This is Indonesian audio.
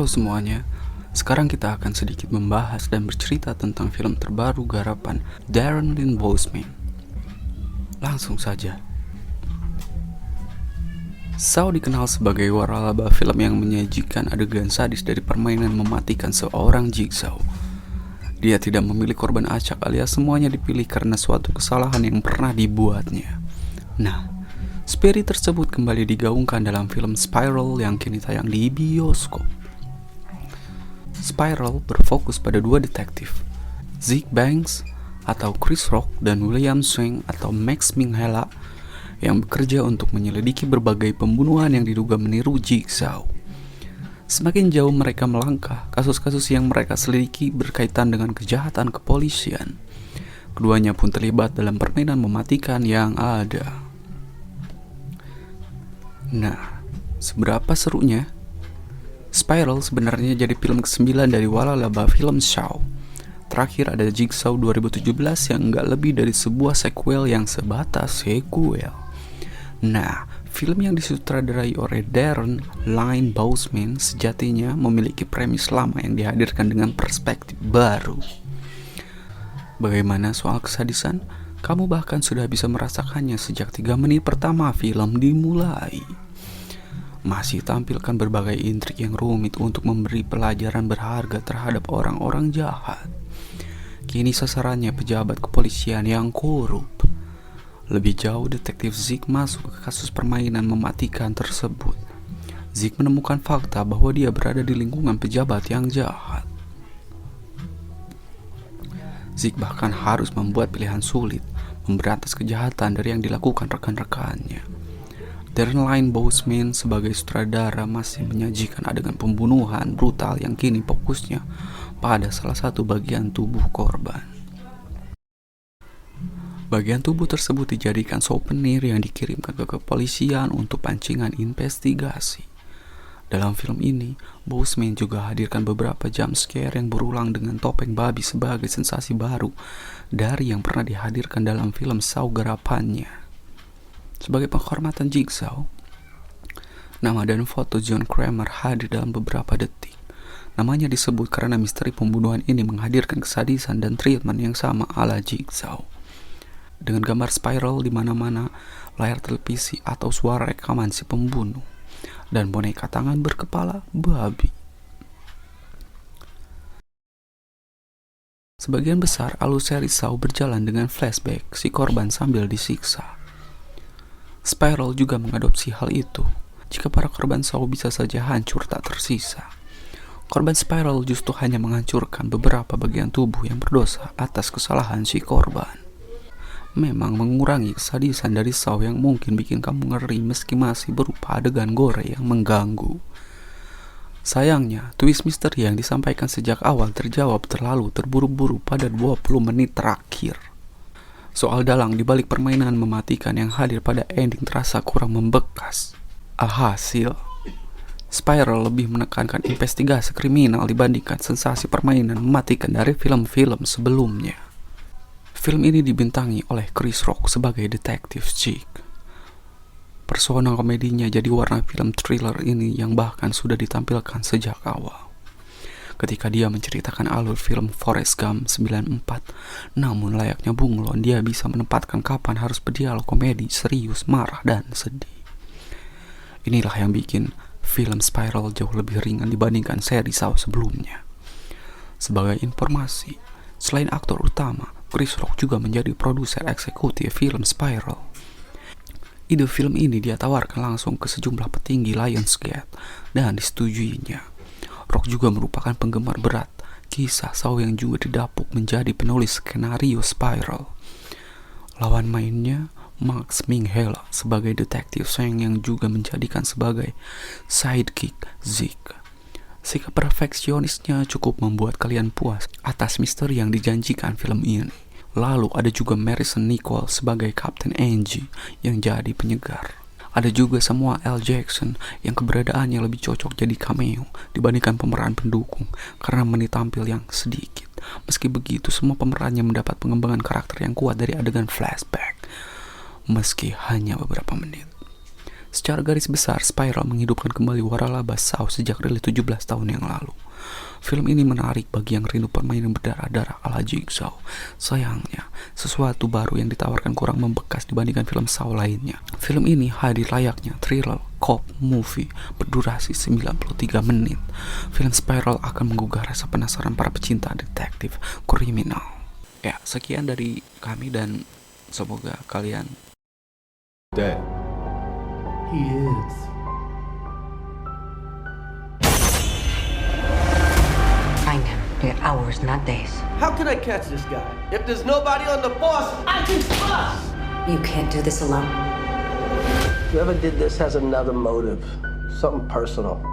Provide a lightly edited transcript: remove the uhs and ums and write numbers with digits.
Halo semuanya, sekarang kita akan sedikit membahas dan bercerita tentang film terbaru garapan Darren Lynn Bousman. Langsung saja. Saw dikenal sebagai waralaba film yang menyajikan adegan sadis dari permainan mematikan seorang Jigsaw. Dia tidak memilih korban acak alias semuanya dipilih karena suatu kesalahan yang pernah dibuatnya. Nah, spirit tersebut kembali digaungkan dalam film Spiral yang kini tayang di bioskop. Spiral berfokus pada dua detektif, Zeke Banks atau Chris Rock dan William Swing atau Max Minghella yang bekerja untuk menyelidiki berbagai pembunuhan yang diduga meniru Jigsaw. Semakin jauh mereka melangkah, kasus-kasus yang mereka selidiki berkaitan dengan kejahatan kepolisian. Keduanya pun terlibat dalam permainan mematikan yang ada. Nah, seberapa serunya? Spiral sebenarnya jadi film ke-9 dari waralaba film Saw. Terakhir ada Jigsaw 2017 yang nggak lebih dari sebuah sequel yang sebatas sequel. Nah, film yang disutradarai oleh Darren Lynn Bousman sejatinya memiliki premis lama yang dihadirkan dengan perspektif baru. Bagaimana soal kesadisan? Kamu bahkan sudah bisa merasakannya sejak 3 menit pertama film dimulai. Masih tampilkan berbagai intrik yang rumit untuk memberi pelajaran berharga terhadap orang-orang jahat. Kini sasarannya pejabat kepolisian yang korup. Lebih jauh, detektif Zeke masuk ke kasus permainan mematikan tersebut. Zeke menemukan fakta bahwa dia berada di lingkungan pejabat yang jahat. Zeke bahkan harus membuat pilihan sulit, memberantas kejahatan dari yang dilakukan rekan-rekannya. Darren Lynn Bousman sebagai sutradara masih menyajikan adegan pembunuhan brutal yang kini fokusnya pada salah satu bagian tubuh korban. Bagian tubuh tersebut dijadikan souvenir yang dikirimkan ke kepolisian untuk pancingan investigasi. Dalam film ini, Bousman juga hadirkan beberapa jump scare yang berulang dengan topeng babi sebagai sensasi baru dari yang pernah dihadirkan dalam film Saw garapannya. Sebagai penghormatan Jigsaw, nama dan foto John Kramer hadir dalam beberapa detik. Namanya disebut karena misteri pembunuhan ini menghadirkan kesadisan dan treatment yang sama ala Jigsaw. Dengan gambar spiral di mana-mana, layar televisi atau suara rekaman si pembunuh, dan boneka tangan berkepala babi. Sebagian besar alur seri Saw berjalan dengan flashback si korban sambil disiksa. Spiral juga mengadopsi hal itu. Jika para korban Saw bisa saja hancur tak tersisa, korban Spiral justru hanya menghancurkan beberapa bagian tubuh yang berdosa atas kesalahan si korban. Memang mengurangi kesadisan dari Saw yang mungkin bikin kamu ngeri meski masih berupa adegan gore yang mengganggu. Sayangnya, twist misteri yang disampaikan sejak awal terjawab terlalu terburu-buru pada 20 menit terakhir. Soal dalang dibalik permainan mematikan yang hadir pada ending terasa kurang membekas. Alhasil, Spiral lebih menekankan investigasi kriminal dibandingkan sensasi permainan mematikan dari film-film sebelumnya. Film ini dibintangi oleh Chris Rock sebagai detektif Zeke. Persona komedinya jadi warna film thriller ini yang bahkan sudah ditampilkan sejak awal. Ketika dia menceritakan alur film Forrest Gump 94, namun layaknya bunglon dia bisa menempatkan kapan harus berdialog komedi, serius, marah, dan sedih. Inilah yang bikin film Spiral jauh lebih ringan dibandingkan seri Saw sebelumnya. Sebagai informasi, selain aktor utama, Chris Rock juga menjadi produser eksekutif film Spiral. Ide film ini dia tawarkan langsung ke sejumlah petinggi Lionsgate dan disetujuinya. Rock juga merupakan penggemar berat kisah Saw yang juga didapuk menjadi penulis skenario Spiral. Lawan mainnya Max Minghella sebagai detektif Shang yang juga menjadikan sebagai sidekick Zeke. Sikap perfeksionisnya cukup membuat kalian puas atas misteri yang dijanjikan film ini. Lalu ada juga Marison Nicole sebagai Kapten Angie yang jadi penyegar. Ada juga Samuel L. Jackson yang keberadaannya lebih cocok jadi cameo dibandingkan pemeran pendukung karena menit tampil yang sedikit. Meski begitu, semua pemerannya mendapat pengembangan karakter yang kuat dari adegan flashback, meski hanya beberapa menit. Secara garis besar, Spiral menghidupkan kembali waralaba Saw sejak rilis 17 tahun yang lalu. Film ini menarik bagi yang rindu permainan berdarah-darah ala Jigsaw. Sayangnya, sesuatu baru yang ditawarkan kurang membekas dibandingkan film Saw lainnya. Film ini hadir layaknya thriller cop movie berdurasi 93 menit. Film Spiral akan menggugah rasa penasaran para pecinta detektif kriminal. Ya, sekian dari kami dan semoga kalian Dead. He is. Find him. We got hours, not days. How can I catch this guy? If there's nobody on the force I can trust! You can't do this alone. Whoever did this has another motive. Something personal.